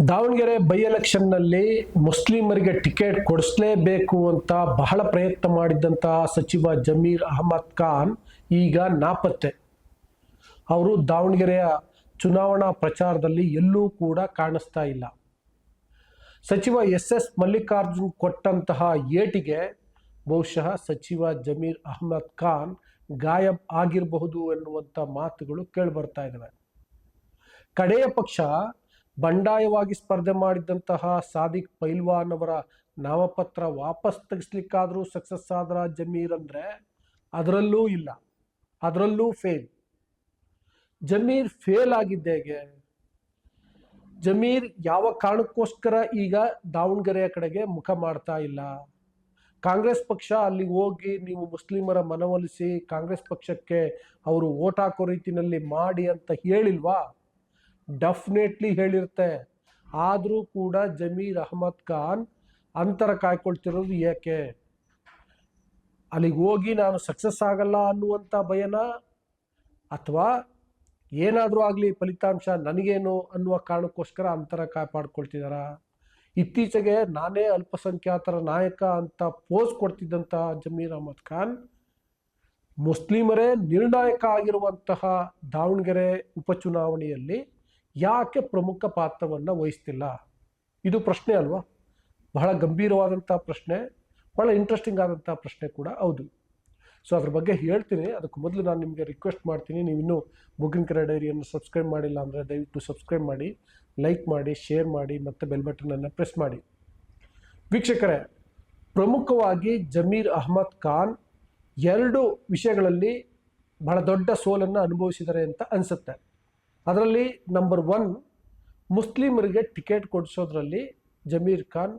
Davanagere by ಎಲೆಕ್ಷನ್ನಲ್ಲಿ ಮುಸ್ಲಿಮರಿಗೆ ticket ಕೊಡಿಸಲೇಬೇಕು ಅಂತ ಬಹಳ ಪ್ರಯತ್ನ ಮಾಡಿದ್ದಂತಹ ಸಚಿವ ಜಮೀರ್ ಅಹಮದ್ ಖಾನ್ ಈಗ ನಾಪತ್ತೆ. ಅವರು ದಾವಣಗೆರೆಯ ಚುನಾವಣಾ ಪ್ರಚಾರದಲ್ಲಿ ಎಲ್ಲೂ ಕೂಡ ಕಾಣಿಸ್ತಾ ಇಲ್ಲ. ಸಚಿವ ಎಸ್ ಮಲ್ಲಿಕಾರ್ಜುನ್ ಕೊಟ್ಟಂತಹ ಏಟಿಗೆ ಬಹುಶಃ ಸಚಿವ ಜಮೀರ್ ಅಹಮದ್ ಖಾನ್ ಗಾಯಬ್ ಆಗಿರಬಹುದು ಎನ್ನುವಂಥ ಮಾತುಗಳು ಕೇಳಿಬರ್ತಾ ಇದ್ದಾವೆ. ಕಡೆಯ ಪಕ್ಷ ಬಂಡಾಯವಾಗಿ ಸ್ಪರ್ಧೆ ಮಾಡಿದಂತಹ ಸಾದಿಕ್ ಪೈಲ್ವಾನ್ ಅವರ ನಾಮಪತ್ರ ವಾಪಸ್ ತೆಗೆಸ್ಲಿಕ್ಕಾದರೂ ಸಕ್ಸಸ್ ಆದ್ರ ಜಮೀರ್ ಅಂದರೆ ಅದರಲ್ಲೂ ಇಲ್ಲ, ಅದರಲ್ಲೂ ಫೇಲ್. ಜಮೀರ್ ಫೇಲ್ ಆಗಿದ್ದೇಗೆ? ಜಮೀರ್ ಯಾವ ಕಾರಣಕ್ಕೋಸ್ಕರ ಈಗ ದಾವಣಗೆರೆಯ ಕಡೆಗೆ ಮುಖ ಮಾಡ್ತಾ ಇಲ್ಲ? ಕಾಂಗ್ರೆಸ್ ಪಕ್ಷ ಅಲ್ಲಿಗೆ ಹೋಗಿ ನೀವು ಮುಸ್ಲಿಮರ ಮನವೊಲಿಸಿ ಕಾಂಗ್ರೆಸ್ ಪಕ್ಷಕ್ಕೆ ಅವರು ಓಟ್ ಹಾಕೋ ರೀತಿಯಲ್ಲಿ ಮಾಡಿ ಅಂತ ಹೇಳಿಲ್ವಾ? ಡೆಫಿನೆಟ್ಲಿ ಹೇಳಿರುತ್ತೆ. ಆದರೂ ಕೂಡ ಜಮೀರ್ ಅಹಮದ್ ಖಾನ್ ಅಂತರ ಕಾಯ್ಕೊಳ್ತಿರೋದು ಏಕೆ? ಅಲ್ಲಿಗೆ ಹೋಗಿ ನಾನು ಸಕ್ಸಸ್ ಆಗಲ್ಲ ಅನ್ನುವಂಥ ಭಯನ, ಅಥವಾ ಏನಾದರೂ ಆಗಲಿ ಫಲಿತಾಂಶ ನನಗೇನು ಅನ್ನುವ ಕಾರಣಕ್ಕೋಸ್ಕರ ಅಂತರ ಕಾಪಾಡ್ಕೊಳ್ತಿದಾರ? ಇತ್ತೀಚೆಗೆ ನಾನೇ ಅಲ್ಪಸಂಖ್ಯಾತರ ನಾಯಕ ಅಂತ ಪೋಸ್ ಕೊಡ್ತಿದ್ದಂಥ ಜಮೀರ್ ಅಹಮದ್ ಖಾನ್ ಮುಸ್ಲಿಮರೇ ನಿರ್ಣಾಯಕ ಆಗಿರುವಂತಹ ದಾವಣಗೆರೆ ಉಪಚುನಾವಣೆಯಲ್ಲಿ ಯಾಕೆ ಪ್ರಮುಖ ಪಾತ್ರವನ್ನು ವಹಿಸ್ತಿಲ್ಲ? ಇದು ಪ್ರಶ್ನೆ ಅಲ್ವಾ? ಬಹಳ ಗಂಭೀರವಾದಂಥ ಪ್ರಶ್ನೆ, ಬಹಳ ಇಂಟ್ರೆಸ್ಟಿಂಗ್ ಆದಂಥ ಪ್ರಶ್ನೆ ಕೂಡ ಹೌದು. ಸೊ ಅದ್ರ ಬಗ್ಗೆ ಹೇಳ್ತೀನಿ. ಅದಕ್ಕೆ ಮೊದಲು ನಾನು ನಿಮಗೆ ರಿಕ್ವೆಸ್ಟ್ ಮಾಡ್ತೀನಿ, ನೀವಿನ್ನೂ ಮುಗಿನಕೆರೆ ಡೈರಿಯನ್ನು ಸಬ್ಸ್ಕ್ರೈಬ್ ಮಾಡಿಲ್ಲ ಅಂದರೆ ದಯವಿಟ್ಟು ಸಬ್ಸ್ಕ್ರೈಬ್ ಮಾಡಿ, ಲೈಕ್ ಮಾಡಿ, ಶೇರ್ ಮಾಡಿ ಮತ್ತು ಬೆಲ್ ಬಟನನ್ನು ಪ್ರೆಸ್ ಮಾಡಿ. ವೀಕ್ಷಕರೇ, ಪ್ರಮುಖವಾಗಿ ಜಮೀರ್ ಅಹಮದ್ ಖಾನ್ ಎರಡು ವಿಷಯಗಳಲ್ಲಿ ಬಹಳ ದೊಡ್ಡ ಸೋಲನ್ನು ಅನುಭವಿಸಿದ್ದಾರೆ ಅಂತ ಅನಿಸುತ್ತೆ. ಅದರಲ್ಲಿ ನಂಬರ್ 1, ಮುಸ್ಲಿಮರಿಗೆ ಟಿಕೆಟ್ ಕೊಡಿಸೋದ್ರಲ್ಲಿ ಜಮೀರ್ ಖಾನ್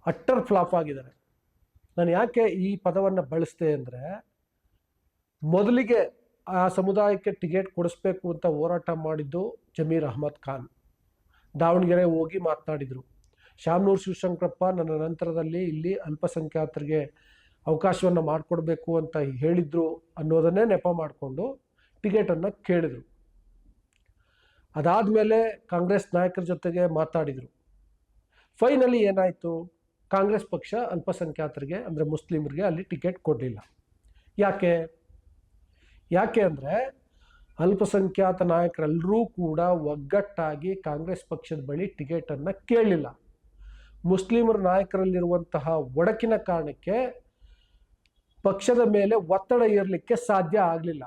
ಅಟ್ಟರ್ ಫ್ಲಾಪ್ ಆಗಿದ್ದಾರೆ. ನಾನು ಯಾಕೆ ಈ ಪದವನ್ನು ಬಳಸ್ತೆ ಅಂದರೆ, ಮೊದಲಿಗೆ ಆ ಸಮುದಾಯಕ್ಕೆ ಟಿಕೆಟ್ ಕೊಡಿಸ್ಬೇಕು ಅಂತ ಹೋರಾಟ ಮಾಡಿದ್ದು ಜಮೀರ್ ಅಹಮದ್ ಖಾನ್. ದಾವಣಗೆರೆ ಹೋಗಿ ಮಾತನಾಡಿದರು. ಶಾಮನೂರು ಶಿವಶಂಕರಪ್ಪ ನನ್ನ ನಂತರದಲ್ಲಿ ಇಲ್ಲಿ ಅಲ್ಪಸಂಖ್ಯಾತರಿಗೆ ಅವಕಾಶವನ್ನು ಮಾಡಿಕೊಡ್ಬೇಕು ಅಂತ ಹೇಳಿದರು ಅನ್ನೋದನ್ನೇ ನೆಪ ಮಾಡಿಕೊಂಡು ಟಿಕೆಟನ್ನು ಕೇಳಿದರು. ಅದಾದಮೇಲೆ ಕಾಂಗ್ರೆಸ್ ನಾಯಕರ ಜೊತೆಗೆ ಮಾತಾಡಿದರು. ಫೈನಲಿ ಏನಾಯಿತು? ಕಾಂಗ್ರೆಸ್ ಪಕ್ಷ ಅಲ್ಪಸಂಖ್ಯಾತರಿಗೆ ಅಂದರೆ ಮುಸ್ಲಿಮರಿಗೆ ಅಲ್ಲಿ ಟಿಕೆಟ್ ಕೊಡಲಿಲ್ಲ. ಯಾಕೆ ಅಂದರೆ ಅಲ್ಪಸಂಖ್ಯಾತ ನಾಯಕರೆಲ್ಲರೂ ಕೂಡ ಒಗ್ಗಟ್ಟಾಗಿ ಕಾಂಗ್ರೆಸ್ ಪಕ್ಷದ ಬಳಿ ಟಿಕೆಟನ್ನು ಕೇಳಲಿಲ್ಲ. ಮುಸ್ಲಿಮರ ನಾಯಕರಲ್ಲಿರುವಂತಹ ಒಡಕಿನ ಕಾರಣಕ್ಕೆ ಪಕ್ಷದ ಮೇಲೆ ಒತ್ತಡ ಏರಲಿಕ್ಕೆ ಸಾಧ್ಯ ಆಗಲಿಲ್ಲ.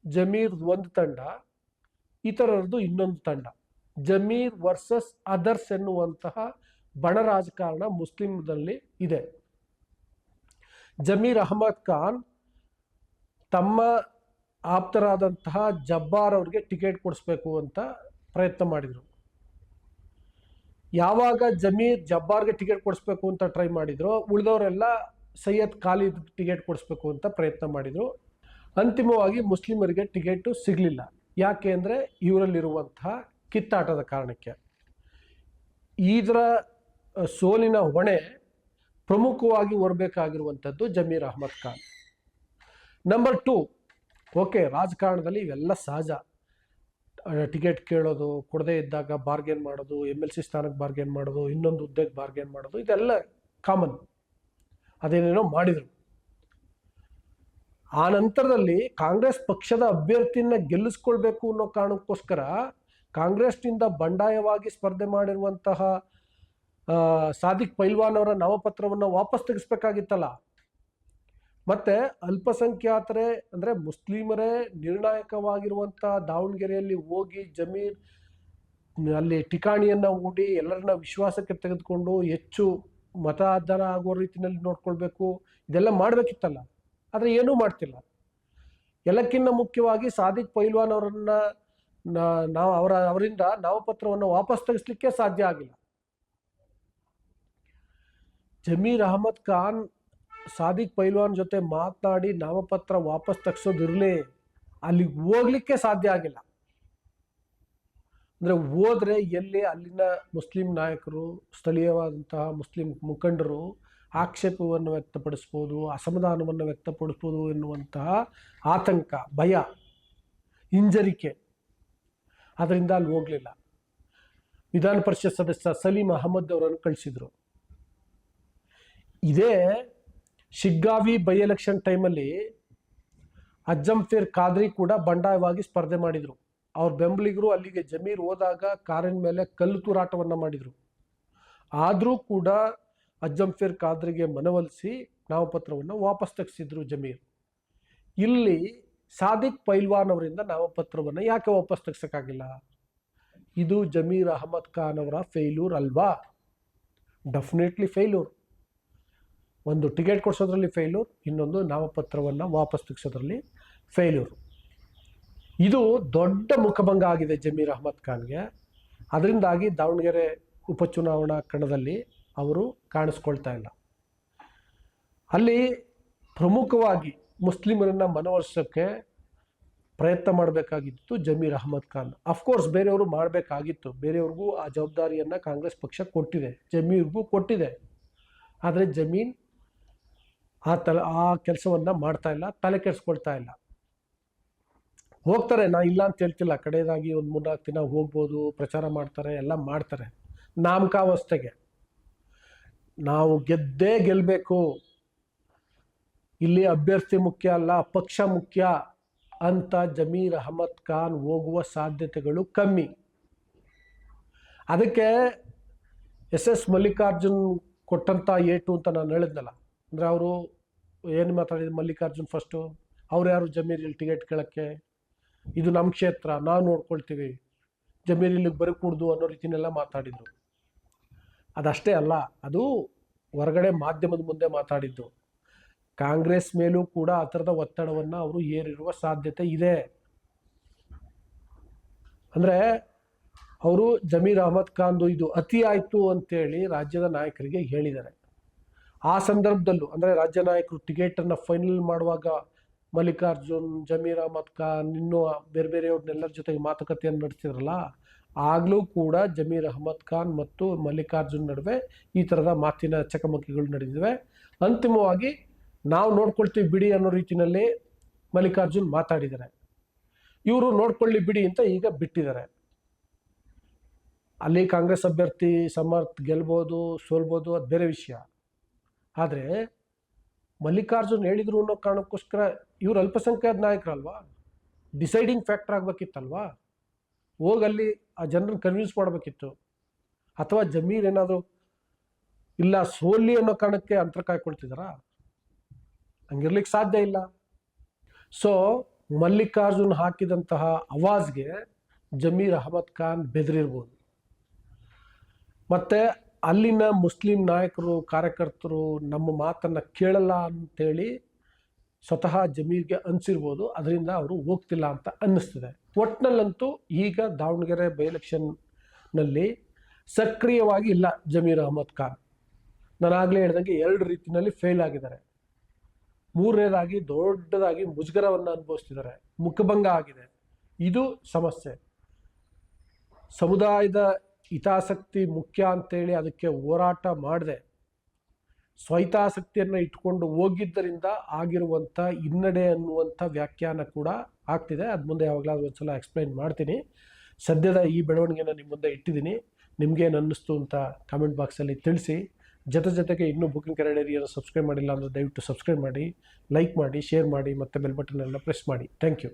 ಜಮೀರ್ ಒಂದು ತಂಡ, ಇತರರದು ಇನ್ನೊಂದು ತಂಡ. ಜಮೀರ್ ವರ್ಸಸ್ ಅದರ್ಸ್ ಎನ್ನುವಂತಹ ಬಣ ರಾಜಕಾರಣ ಮುಸ್ಲಿಮರಲ್ಲಿ ಇದೆ. ಜಮೀರ್ ಅಹಮದ್ ಖಾನ್ ತಮ್ಮ ಆಪ್ತರಾದಂತಹ ಜಬ್ಬಾರ್ ಅವ್ರಿಗೆ ಟಿಕೆಟ್ ಕೊಡಿಸ್ಬೇಕು ಅಂತ ಪ್ರಯತ್ನ ಮಾಡಿದರು. ಯಾವಾಗ ಜಮೀರ್ ಜಬ್ಬಾರ್ಗೆ ಟಿಕೆಟ್ ಕೊಡಿಸ್ಬೇಕು ಅಂತ ಟ್ರೈ ಮಾಡಿದ್ರು, ಉಳಿದವರೆಲ್ಲ ಸೈಯದ್ ಖಾಲಿದ್ ಟಿಕೆಟ್ ಕೊಡಿಸ್ಬೇಕು ಅಂತ ಪ್ರಯತ್ನ ಮಾಡಿದರು. ಅಂತಿಮವಾಗಿ ಮುಸ್ಲಿಮರಿಗೆ ಟಿಕೆಟು ಸಿಗಲಿಲ್ಲ. ಯಾಕೆ ಅಂದರೆ ಇವರಲ್ಲಿರುವಂತಹ ಕಿತ್ತಾಟದ ಕಾರಣಕ್ಕೆ. ಇದರ ಸೋಲಿನ ಹೊಣೆ ಪ್ರಮುಖವಾಗಿ ಹೊರಬೇಕಾಗಿರುವಂಥದ್ದು ಜಮೀರ್ ಅಹಮದ್ ಖಾನ್. ನಂಬರ್ 2, ಓಕೆ, ರಾಜಕಾರಣದಲ್ಲಿ ಇವೆಲ್ಲ ಸಹಜ. ಟಿಕೆಟ್ ಕೇಳೋದು, ಕೊಡದೇ ಇದ್ದಾಗ ಬಾರ್ಗೇನ್ ಮಾಡೋದು, MLC ಸ್ಥಾನಕ್ಕೆ ಬಾರ್ಗೇನ್ ಮಾಡೋದು, ಇನ್ನೊಂದು ಹುದ್ದೆಗೆ ಬಾರ್ಗೇನ್ ಮಾಡೋದು, ಇದೆಲ್ಲ ಕಾಮನ್. ಅದೇನೇನೋ ಮಾಡಿದರು. ಆ ನಂತರದಲ್ಲಿ ಕಾಂಗ್ರೆಸ್ ಪಕ್ಷದ ಅಭ್ಯರ್ಥಿಯನ್ನ ಗೆಲ್ಲಿಸ್ಕೊಳ್ಬೇಕು ಅನ್ನೋ ಕಾರಣಕ್ಕೋಸ್ಕರ ಕಾಂಗ್ರೆಸ್ನಿಂದ ಬಂಡಾಯವಾಗಿ ಸ್ಪರ್ಧೆ ಮಾಡಿರುವಂತಹ ಸಾದಿಕ್ ಪೈಲ್ವಾನ್ ಅವರ ನಾಮಪತ್ರವನ್ನು ವಾಪಸ್ ತೆಗೆಸ್ಬೇಕಾಗಿತ್ತಲ್ಲ. ಮತ್ತೆ ಅಲ್ಪಸಂಖ್ಯಾತರೇ ಅಂದರೆ ಮುಸ್ಲಿಮರೇ ನಿರ್ಣಾಯಕವಾಗಿರುವಂಥ ದಾವಣಗೆರೆಯಲ್ಲಿ ಹೋಗಿ ಜಮೀರ್ ಅಲ್ಲಿ ಠಿಕಾಣಿಯನ್ನು ಹೂಡಿ ಎಲ್ಲರನ್ನ ವಿಶ್ವಾಸಕ್ಕೆ ತೆಗೆದುಕೊಂಡು ಹೆಚ್ಚು ಮತದಾನ ಆಗುವ ರೀತಿಯಲ್ಲಿ ನೋಡ್ಕೊಳ್ಬೇಕು, ಇದೆಲ್ಲ ಮಾಡಬೇಕಿತ್ತಲ್ಲ. ಆದರೆ ಏನೂ ಮಾಡ್ತಿಲ್ಲ. ಎಲ್ಲಕ್ಕಿಂತ ಮುಖ್ಯವಾಗಿ ಸಾದಿಕ್ ಪೈಲ್ವಾನ್ ಅವರನ್ನ ಅವರಿಂದ ನಾಮಪತ್ರವನ್ನು ವಾಪಸ್ ತೆಗೆಸ್ಲಿಕ್ಕೆ ಸಾಧ್ಯ ಆಗಿಲ್ಲ. ಜಮೀರ್ ಅಹಮದ್ ಖಾನ್ ಸಾದಿಕ್ ಪೈಲ್ವಾನ್ ಜೊತೆ ಮಾತನಾಡಿ ನಾಮಪತ್ರ ವಾಪಸ್ ತೆಗೆಸೋದಿರಲಿ, ಅಲ್ಲಿಗೆ ಹೋಗ್ಲಿಕ್ಕೆ ಸಾಧ್ಯ ಆಗಿಲ್ಲ. ಅಂದರೆ ಹೋದ್ರೆ ಎಲ್ಲಿ ಅಲ್ಲಿನ ಮುಸ್ಲಿಂ ನಾಯಕರು, ಸ್ಥಳೀಯವಾದಂತಹ ಮುಸ್ಲಿಂ ಮುಖಂಡರು ಆಕ್ಷೇಪವನ್ನು ವ್ಯಕ್ತಪಡಿಸ್ಬೋದು, ಅಸಮಾಧಾನವನ್ನು ವ್ಯಕ್ತಪಡಿಸ್ಬೋದು ಎನ್ನುವಂತಹ ಆತಂಕ, ಭಯ, ಹಿಂಜರಿಕೆ, ಅದರಿಂದ ಅಲ್ಲಿ ಹೋಗಲಿಲ್ಲ. ವಿಧಾನ ಪರಿಷತ್ ಸದಸ್ಯ ಸಲೀಂ ಅಹಮದ್ ಅವರನ್ನು ಕಳಿಸಿದ್ರು. ಇದೇ ಶಿಗ್ಗಾವಿ ಬೈ ಎಲೆಕ್ಷನ್ ಟೈಮಲ್ಲಿ ಅಜ್ಜಂಫೇರ್ ಖಾದ್ರಿ ಕೂಡ ಬಂಡಾಯವಾಗಿ ಸ್ಪರ್ಧೆ ಮಾಡಿದರು. ಅವ್ರ ಬೆಂಬಲಿಗರು ಅಲ್ಲಿಗೆ ಜಮೀರ್ ಹೋದಾಗ ಕಾರಿನ ಮೇಲೆ ಕಲ್ಲು ತೂರಾಟವನ್ನು ಮಾಡಿದರು. ಆದರೂ ಕೂಡ ಅಜ್ಜಂಫೇರ್ ಖಾದ್ರಿಗೆ ಮನವೊಲಿಸಿ ನಾಮಪತ್ರವನ್ನು ವಾಪಸ್ ತೆಗೆಸಿದ್ರು ಜಮೀರ್. ಇಲ್ಲಿ ಸಾದಿಕ್ ಪೈಲ್ವಾನ್ ಅವರಿಂದ ನಾಮಪತ್ರವನ್ನು ಯಾಕೆ ವಾಪಸ್ ತೆಗ್ಸೋಕ್ಕಾಗಿಲ್ಲ? ಇದು ಜಮೀರ್ ಅಹಮದ್ ಖಾನ್ ಅವರ ಫೇಲ್ಯೂರ್ ಅಲ್ವಾ? Definitely failure. ಒಂದು ಟಿಕೆಟ್ ಕೊಡಿಸೋದ್ರಲ್ಲಿ ಫೇಲ್ಯೂರ್, ಇನ್ನೊಂದು ನಾಮಪತ್ರವನ್ನು ವಾಪಸ್ ತೆಗೆಸೋದ್ರಲ್ಲಿ ಫೇಲ್ಯೂರ್. ಇದು ದೊಡ್ಡ ಮುಖಭಂಗ ಆಗಿದೆ ಜಮೀರ್ ಅಹಮದ್ ಖಾನ್ಗೆ. ಅದರಿಂದಾಗಿ ದಾವಣಗೆರೆ ಉಪಚುನಾವಣಾ ಕಣದಲ್ಲಿ ಅವರು ಕಾಣಿಸ್ಕೊಳ್ತಾ ಇಲ್ಲ. ಅಲ್ಲಿ ಪ್ರಮುಖವಾಗಿ ಮುಸ್ಲಿಮರನ್ನು ಮನವೊಲಿಸೋಕ್ಕೆ ಪ್ರಯತ್ನ ಮಾಡಬೇಕಾಗಿತ್ತು ಜಮೀರ್ ಅಹಮದ್ ಖಾನ್. ಅಫ್ಕೋರ್ಸ್ ಬೇರೆಯವರು ಮಾಡಬೇಕಾಗಿತ್ತು, ಬೇರೆಯವ್ರಿಗೂ ಆ ಜವಾಬ್ದಾರಿಯನ್ನು ಕಾಂಗ್ರೆಸ್ ಪಕ್ಷ ಕೊಟ್ಟಿದೆ, ಜಮೀರ್ಗೂ ಕೊಟ್ಟಿದೆ. ಆದರೆ ಜಮೀನ್ ಆ ಕೆಲಸವನ್ನು ಮಾಡ್ತಾ ಇಲ್ಲ, ತಲೆ ಕೆಡಿಸ್ಕೊಳ್ತಾ ಇಲ್ಲ. ಹೋಗ್ತಾರೆ, ನಾ ಇಲ್ಲ ಅಂತ ಹೇಳ್ತಿಲ್ಲ, ಕಡೆಯದಾಗಿ ಒಂದು 3-4 ದಿನ ಹೋಗ್ಬೋದು, ಪ್ರಚಾರ ಮಾಡ್ತಾರೆ, ಎಲ್ಲ ಮಾಡ್ತಾರೆ. ನಾಮಕಾವಸ್ಥೆಗೆ ನಾವು ಗೆದ್ದೇ ಗೆಲ್ಲಬೇಕು, ಇಲ್ಲಿ ಅಭ್ಯರ್ಥಿ ಮುಖ್ಯ ಅಲ್ಲ ಪಕ್ಷ ಮುಖ್ಯ ಅಂತ ಜಮೀರ್ ಅಹಮದ್ ಖಾನ್ ಹೋಗುವ ಸಾಧ್ಯತೆಗಳು ಕಮ್ಮಿ. ಅದಕ್ಕೆ ಎಸ್ ಮಲ್ಲಿಕಾರ್ಜುನ್ ಕೊಟ್ಟಂಥ ಏಟು ಅಂತ ನಾನು ಹೇಳಿದ್ನಲ್ಲ. ಅಂದರೆ ಅವರು ಏನು ಮಾತಾಡಿದ್ರು ಮಲ್ಲಿಕಾರ್ಜುನ್ ಫಸ್ಟು, ಅವ್ರು ಯಾರು ಜಮೀರ್ ಇಲ್ಲಿ ಟಿಕೆಟ್ ಕೇಳೋಕ್ಕೆ, ಇದು ನಮ್ಮ ಕ್ಷೇತ್ರ, ನಾವು ನೋಡ್ಕೊಳ್ತೀವಿ, ಜಮೀರ್ ಇಲ್ಲಿಗೆ ಬರಕೂಡ್ದು ಅನ್ನೋ ರೀತಿನೆಲ್ಲ ಮಾತಾಡಿದರು. ಅದಷ್ಟೇ ಅಲ್ಲ, ಅದು ಹೊರಗಡೆ ಮಾಧ್ಯಮದ ಮುಂದೆ ಮಾತಾಡಿದ್ದು. ಕಾಂಗ್ರೆಸ್ ಮೇಲೂ ಕೂಡ ಆ ಥರದ ಒತ್ತಡವನ್ನು ಅವರು ಏರಿರುವ ಸಾಧ್ಯತೆ ಇದೆ. ಅಂದರೆ ಅವರು ಜಮೀರ್ ಅಹಮದ್ ಖಾನ್ದು ಇದು ಅತಿ ಆಯಿತು ಅಂತೇಳಿ ರಾಜ್ಯದ ನಾಯಕರಿಗೆ ಹೇಳಿದ್ದಾರೆ. ಆ ಸಂದರ್ಭದಲ್ಲೂ ಅಂದರೆ ರಾಜ್ಯ ನಾಯಕರು ಟಿಕೆಟನ್ನು ಫೈನಲ್ ಮಾಡುವಾಗ ಮಲ್ಲಿಕಾರ್ಜುನ್, ಜಮೀರ್ ಅಹಮದ್ ಖಾನ್, ಇನ್ನೂ ಬೇರೆ ಬೇರೆಯವ್ರನ್ನೆಲ್ಲರ ಜೊತೆಗೆ ಮಾತುಕತೆಯನ್ನು ನಡೆಸಿದ್ರಲ್ಲ, ಆಗಲೂ ಕೂಡ ಜಮೀರ್ ಅಹಮದ್ ಖಾನ್ ಮತ್ತು ಮಲ್ಲಿಕಾರ್ಜುನ್ ನಡುವೆ ಈ ಥರದ ಮಾತಿನ ಚಕಮಕಿಗಳು ನಡೆದಿವೆ. ಅಂತಿಮವಾಗಿ ನಾವು ನೋಡ್ಕೊಳ್ತೀವಿ ಬಿಡಿ ಅನ್ನೋ ರೀತಿಯಲ್ಲಿ ಮಲ್ಲಿಕಾರ್ಜುನ್ ಮಾತಾಡಿದ್ದಾರೆ. ಇವರು ನೋಡ್ಕೊಳ್ಳಿ ಬಿಡಿ ಅಂತ ಈಗ ಬಿಟ್ಟಿದ್ದಾರೆ. ಅಲ್ಲಿ ಕಾಂಗ್ರೆಸ್ ಅಭ್ಯರ್ಥಿ ಸಮರ್ಥ್ ಗೆಲ್ಬೋದು, ಸೋಲ್ಬೋದು, ಅದು ಬೇರೆ ವಿಷಯ. ಆದರೆ ಮಲ್ಲಿಕಾರ್ಜುನ್ ಹೇಳಿದ್ರು ಅನ್ನೋ ಕಾರಣಕ್ಕೋಸ್ಕರ ಇವರು ಅಲ್ಪಸಂಖ್ಯಾತ ನಾಯಕರಲ್ವಾ, ಡಿಸೈಡಿಂಗ್ ಫ್ಯಾಕ್ಟರ್ ಆಗಬೇಕಿತ್ತಲ್ವಾ, ಹೋಗಲ್ಲಿ ಆ ಜನರನ್ನು ಕನ್ವಿನ್ಸ್ ಮಾಡಬೇಕಿತ್ತು. ಅಥವಾ ಜಮೀರ್ ಏನಾದರೂ ಇಲ್ಲ ಸೋಲಿ ಅನ್ನೋ ಕಾರಣಕ್ಕೆ ಅಂತರ ಕಾಯ್ಕೊಳ್ತಿದ್ದಾರಾ? ಹಂಗಿರ್ಲಿಕ್ಕೆ ಸಾಧ್ಯ ಇಲ್ಲ. ಸೊ ಮಲ್ಲಿಕಾರ್ಜುನ್ ಹಾಕಿದಂತಹ ಆವಾಜ್ಗೆ ಜಮೀರ್ ಅಹಮದ್ ಖಾನ್ ಬೆದರಿರ್ಬೋದು. ಮತ್ತು ಅಲ್ಲಿನ ಮುಸ್ಲಿಂ ನಾಯಕರು, ಕಾರ್ಯಕರ್ತರು ನಮ್ಮ ಮಾತನ್ನು ಕೇಳಲ್ಲ ಅಂತೇಳಿ ಸ್ವತಃ ಜಮೀರ್ಗೆ ಅನಿಸಿರ್ಬೋದು. ಅದರಿಂದ ಅವರು ಹೋಗ್ತಿಲ್ಲ ಅಂತ ಅನ್ನಿಸ್ತಿದೆ. ಒಟ್ಟಿನಲ್ಲಂತೂ ಈಗ ದಾವಣಗೆರೆ ಬೈ ಎಲೆಕ್ಷನ್ನಲ್ಲಿ ಸಕ್ರಿಯವಾಗಿ ಇಲ್ಲ ಜಮೀರ್ ಅಹಮದ್ ಖಾನ್. ನಾನು ಆಗಲೇ ಹೇಳ್ದಂಗೆ 2 ರೀತಿಯಲ್ಲಿ ಫೇಲ್ ಆಗಿದ್ದಾರೆ. 3ನೇದಾಗಿ ದೊಡ್ಡದಾಗಿ ಮುಜುಗರವನ್ನು ಅನುಭವಿಸ್ತಿದ್ದಾರೆ, ಮುಖಭಂಗ ಆಗಿದೆ. ಇದು ಸಮಸ್ಯೆ. ಸಮುದಾಯದ ಹಿತಾಸಕ್ತಿ ಮುಖ್ಯ ಅಂತೇಳಿ ಅದಕ್ಕೆ ಹೋರಾಟ ಮಾಡದೆ ಸ್ವಹಿತಾಸಕ್ತಿಯನ್ನು ಇಟ್ಕೊಂಡು ಹೋಗಿದ್ದರಿಂದ ಆಗಿರುವಂಥ ಹಿನ್ನಡೆ ಅನ್ನುವಂಥ ವ್ಯಾಖ್ಯಾನ ಕೂಡ ಆಗ್ತಿದೆ. ಅದು ಮುಂದೆ ಯಾವಾಗಲಾದ್ರೂ ಒಂದ್ಸಲ ಎಕ್ಸ್ಪ್ಲೈನ್ ಮಾಡ್ತೀನಿ. ಸದ್ಯದ ಈ ಬೆಳವಣಿಗೆನ ನಿಮ್ಮ ಮುಂದೆ ಇಟ್ಟಿದ್ದೀನಿ. ನಿಮಗೇನು ಅನ್ನಿಸ್ತು ಅಂತ ಕಾಮೆಂಟ್ ಬಾಕ್ಸಲ್ಲಿ ತಿಳಿಸಿ. ಜೊತೆಗೆ ಇನ್ನೂ ಬುಕಿಂಗ್ ಕನ್ನಡ ಏರಿಯಾನ ಸಬ್ಸ್ಕ್ರೈಬ್ ಮಾಡಿಲ್ಲ ಅಂದರೆ ದಯವಿಟ್ಟು ಸಬ್ಸ್ಕ್ರೈಬ್ ಮಾಡಿ, ಲೈಕ್ ಮಾಡಿ, ಶೇರ್ ಮಾಡಿ ಮತ್ತು ಬೆಲ್ ಬಟನ್ ಎಲ್ಲ ಪ್ರೆಸ್ ಮಾಡಿ. Thank you.